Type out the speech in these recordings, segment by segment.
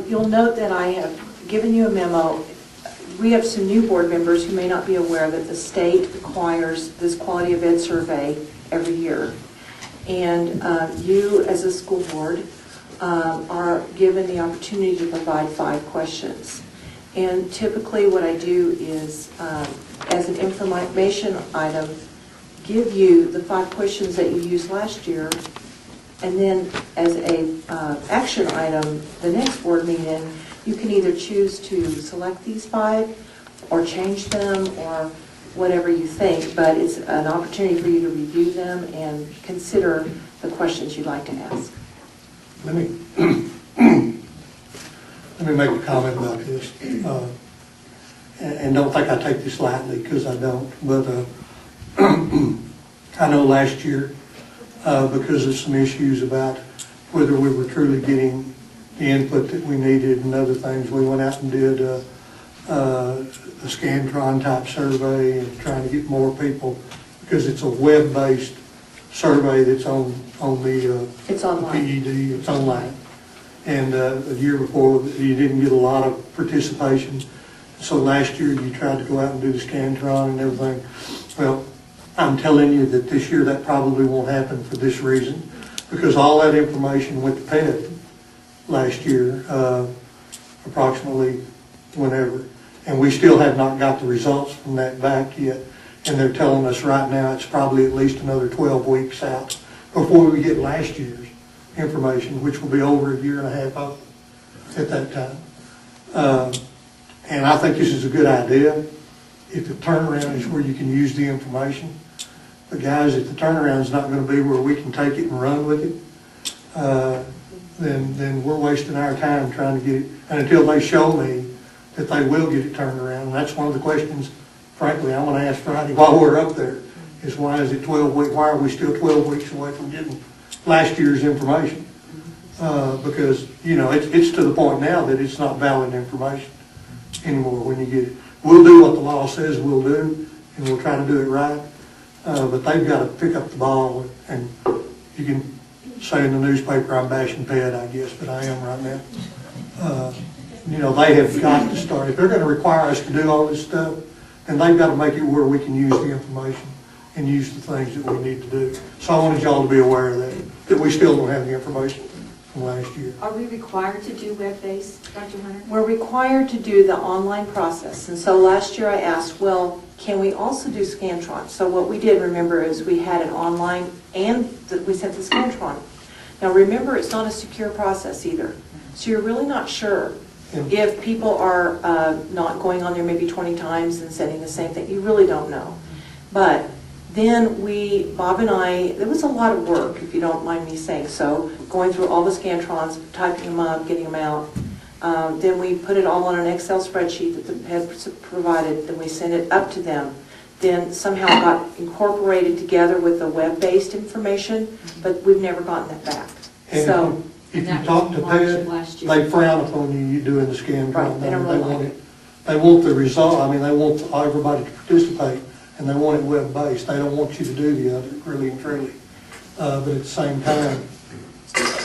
You'll note that I have given you a memo. We have some new board members who may not be aware that the state requires this quality of ed survey every year. And you, as a school board, are given the opportunity to provide 5 questions. And typically what I do is, as an information item, give you the 5 questions that you used last year, and then as a action item, the next board meeting, you can either choose to select these 5 or change them or whatever you think, but it's an opportunity for you to review them and consider the questions you'd like to ask. Let me make a comment about this, and don't think I take this lightly, because I don't, but I know last year, because of some issues about whether we were truly getting the input that we needed and other things, we went out and did a Scantron type survey and trying to get more people, because it's a web-based survey that's on the It's online. PED, it's online. And the year before, you didn't get a lot of participation. So last year, you tried to go out and do the Scantron and everything. Well, I'm telling you that this year that probably won't happen for this reason, because all that information went to PED last year, approximately whenever. And we still have not got the results from that back yet. And they're telling us right now it's probably at least another 12 weeks out before we get last year's information, which will be over a year and a half out at that time. And I think this is a good idea. If the turnaround is where you can use the information. But guys, if the turnaround is not going to be where we can take it and run with it, then we're wasting our time trying to get it. And until they show me that they will get it turned around, and that's one of the questions, frankly, I want to ask Friday while we're up there, is why is it 12 weeks? Why are we still 12 weeks away from getting last year's information? Because, you know, it's to the point now that it's not valid information anymore when you get it. We'll do what the law says we'll do, and we'll try to do it right. But they've got to pick up the ball, and you can say in the newspaper I'm bashing PED, I guess, but I am right now. You know, they have got to start. If they're going to require us to do all this stuff, then they've got to make it where we can use the information and use the things that we need to do. So I wanted y'all to be aware of that we still don't have the information from last year. Are we required to do web-based, Dr. Hunter? We're required to do the online process. And so last year I asked, well, can we also do Scantron? So what we did, remember, is we had it online and we sent the Scantron. Now remember, it's not a secure process either. So you're really not sure if people are not going on there maybe 20 times and sending the same thing. You really don't know. But then Bob and I, it was a lot of work, if you don't mind me saying so, going through all the Scantrons, typing them up, getting them out. Then we put it all on an Excel spreadsheet that the head provided, then we sent it up to them. Then somehow it got incorporated together with the web-based information, but we've never gotten that back. And so if you talk to PED, they frown upon you doing the Scantron. Right, they don't really want like it. They want the result. I mean, they want everybody to participate, and they want it web-based. They don't want you to do the other, really and truly. But at the same time,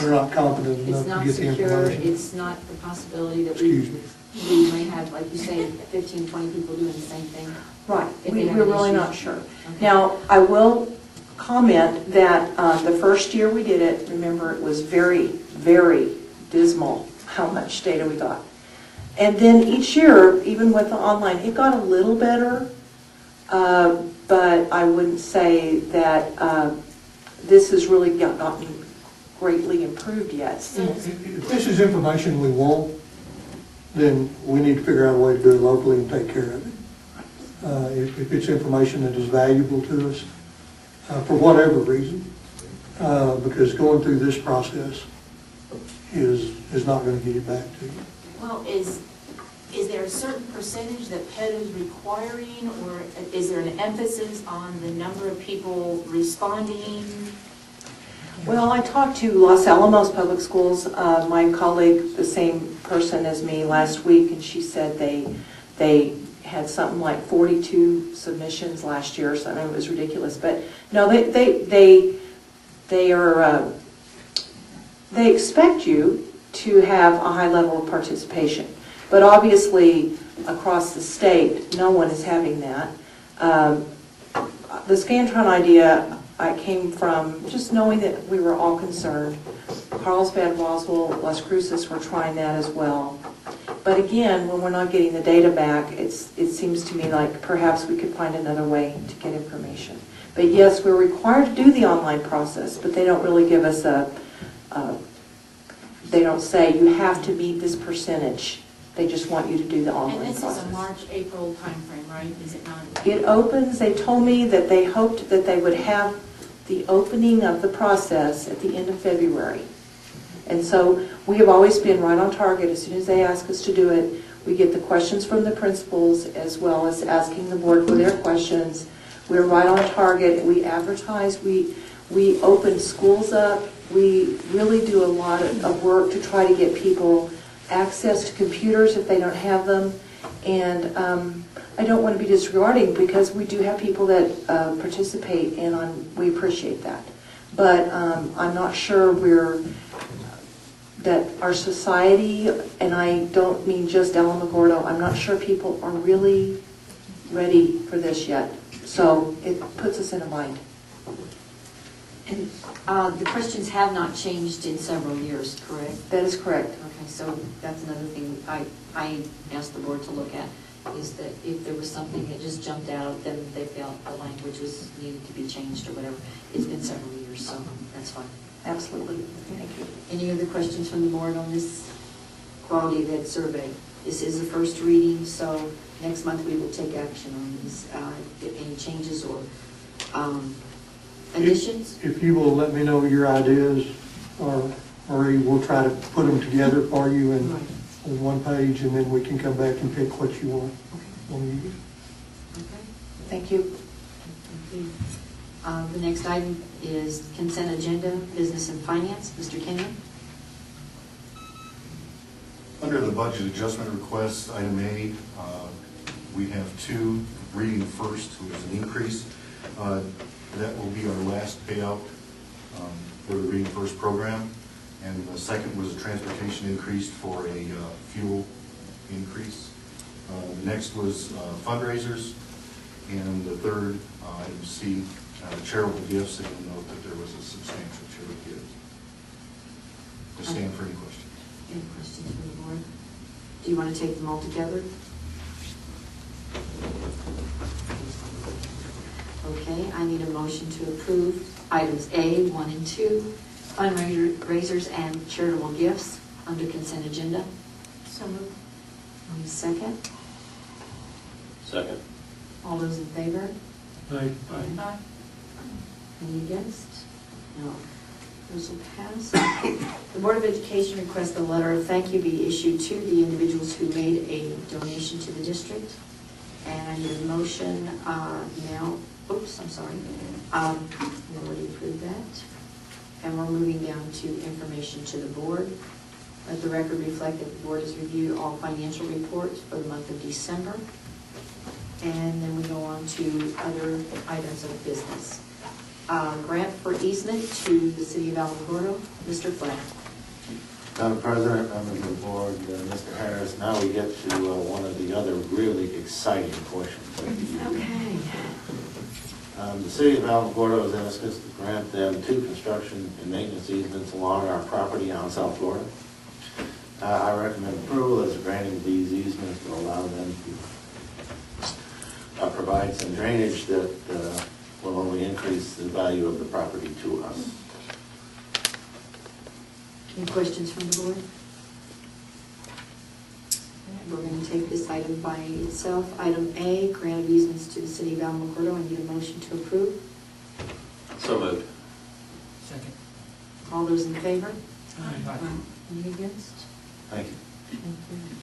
we're not confident enough to get the information. It's not the possibility that we may have, like you say, 15, 20 people doing the same thing. Right, we're really not sure. Okay. Now, I will comment that the first year we did it, remember, it was very, very dismal how much data we got. And then each year, even with the online, it got a little better, but I wouldn't say that this has really gotten greatly improved yet. If this is information we want, then we need to figure out a way to do it locally and take care of it. If it's information that is valuable to us, for whatever reason, because going through this process is not going to get it back to you. Well, is there a certain percentage that PED is requiring, or is there an emphasis on the number of people responding? Well, I talked to Los Alamos Public Schools, my colleague, the same person as me last week, and she said they had something like 42 submissions last year, so I mean, it was ridiculous. But no, they expect you to have a high level of participation. But obviously, across the state, no one is having that. The Scantron idea, I came from just knowing that we were all concerned. Carlsbad, Roswell, Las Cruces were trying that as well. But again, when we're not getting the data back, it seems to me like perhaps we could find another way to get information. But yes, we're required to do the online process, but they don't really give us they don't say you have to meet this percentage. They just want you to do the online And this process. is a March, April timeframe, right? Is it not? It opens, they told me that they hoped that they would have the opening of the process at the end of February. And so we have always been right on target. As soon as they ask us to do it, we get the questions from the principals as well as asking the board for their questions. We're right on target. We advertise, we open schools up. We really do a lot of work to try to get people access to computers if they don't have them. And I don't want to be disregarding because we do have people that participate and we appreciate that. But I'm not sure that our society, and I don't mean just Alamogordo, I'm not sure people are really ready for this yet. So it puts us in a bind. And the questions have not changed in several years, correct? That is correct. Okay, so that's another thing I asked the board to look at, is that if there was something that just jumped out, then they felt the language was needed to be changed or whatever. It's been several years, so that's fine. Absolutely. Thank you. Any other questions from the board on this quality of ed survey? This is the first reading, so next month we will take action on these, if any changes or additions. If you will let me know your ideas, or we'll try to put them together for you in Right. on one page, and then we can come back and pick what you want to use. Okay. Thank you. Thank you. The next item is consent agenda, business and finance. Mr. Kenyon? Under the budget adjustment request, item A, we have two. Reading first, which is an increase. That will be our last payout for the Reading First program. And the second was a transportation increase for a fuel increase. The next was fundraisers. And the third, item C, charitable gifts, and you'll note that there was a substantial charitable gift. I stand for any questions. Any questions from the board? Do you want to take them all together? Okay, I need a motion to approve items A, 1 and 2, fundraisers and charitable gifts under consent agenda. So moved. Any second? Second. All those in favor? Aye. Aye. Any against? No. Those will pass. The Board of Education requests a letter of thank you be issued to the individuals who made a donation to the district. And I need a motion now. Oops, I'm sorry. We already approved that. And we're moving down to information to the board. Let the record reflect that the board has reviewed all financial reports for the month of December. And then we go on to other items of business. Grant for easement to the city of Alamogordo. Mr. Flynn. Madam President, members of the board, Mr. Harris, now we get to one of the other really exciting portions of the evening. Okay. The city of Alamogordo has asked us to grant them 2 construction and maintenance easements along our property on South Florida. I recommend approval as granting these easements will allow them to provide some drainage that will only increase the value of the property to us. Any questions from the board? We're going to take this item by itself. Item A, grant of easements to the city of Alamogordo. I need a motion to approve. So moved. Second. All those in favor? Aye. Any against? Thank you. Thank you.